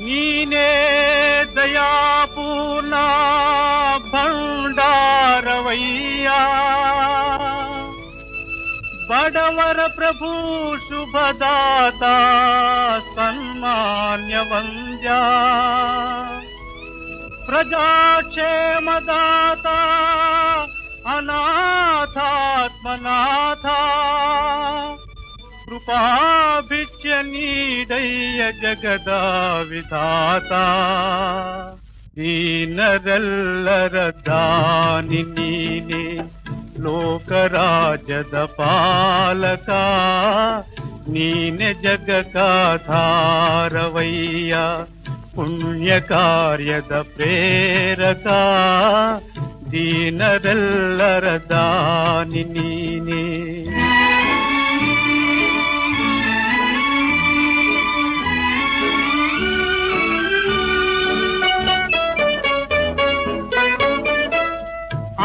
ನೀನೇ ದಯಾಪೂರ್ಣ ಭಂಡಾರವಯ್ಯ, ಬಡವರ ಪ್ರಭು ಶುಭದಾತ ಸನ್ಮಾನ್ಯ ವಂದ್ಯ, ಪ್ರಜಾಕ್ಷೇಮದಾತ ಅನಾಥಾತ್ಮನಾಥ, ಕೃಪಾಭಿಕ್ಷ ನೀಡಯ್ಯ ಜಗದ ವಿಧಾತ. ದೀನರೆಲ್ಲರ ದಾನಿ ನೀನೆ, ಲೋಕರಾಜ್ಯದ ಪಾಲಕ ನೀನೆ, ಜಗಕ್ಕಾಧಾರವಯ್ಯ, ಪುಣ್ಯ ಕಾರ್ಯದ ಪ್ರೇರಕ. ದೀನರೆಲ್ಲರ ದಾನಿ ನೀನೆ.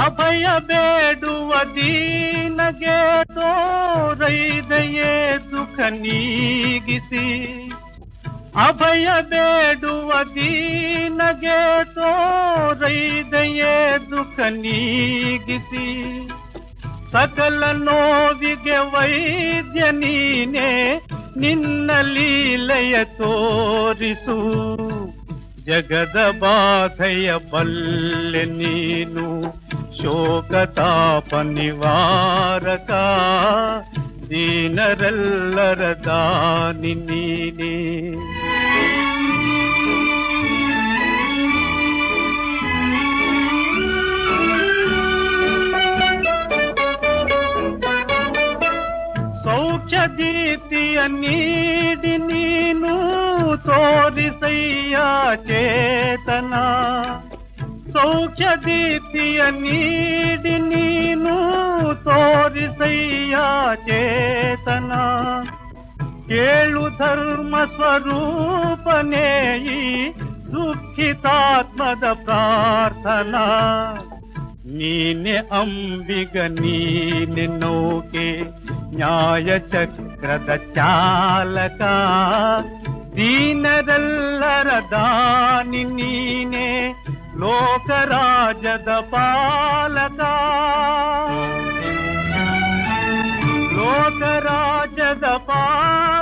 ಅಭಯ ಬೇಡುವ ದೀನಗೆ ತೋರೈದೆಯೇ ದುಃಖ ನೀಗಿಸಿ, ಅಭಯ ಬೇಡುವ ದೀನಗೆ ತೋರೈದೆಯೇ ದುಃಖ ನೀಗಿಸಿ, ಸಕಲ ನೋವಿಗೆ ವೈದ್ಯ ನೀನೆ, ನಿನ್ನ ಲೀಲೆಯ ತೋರಿಸು. ಜಗದ ಬಾಧೆಯ ಬಲ್ಲೆ ನೀನು, ಶೋಕತಾಪ ನಿವಾರಕ. ದೀನರೆಲ್ಲರ ದಾನಿ ನೀನೆ. ಸೌಖ್ಯ ದೀಪ್ತಿಯ ನೀಡಿ ನೀನು, ತೋರಿಸಯ್ಯ ಚೇತನ. ಸೌಖ್ಯ ದೀಪ್ತಿಯ ನೀಡಿ ನೀನು, ತೋರಿಸಯ್ಯ ಚೇತನ. ಕೇಳು ಧರ್ಮ ಸ್ವರೂಪನೇ ಈ ದುಃಖಿತಾತ್ಮದ ಪ್ರಾರ್ಥನಾ. ನೀನೆ ಅಂಬಿಗ ನೀನೆ ನೌಕೆ, ನ್ಯಾಯ ಚಕ್ರದ ಚಾಲಕ. ದೀನರೆಲ್ಲರ ದಾನಿ ನೀನೆ, ಲೋಕರಾಜ್ಯದ ಪಾಲಕ. ಲೋಕರಾಜ್ಯದ ಪಾಲಕ.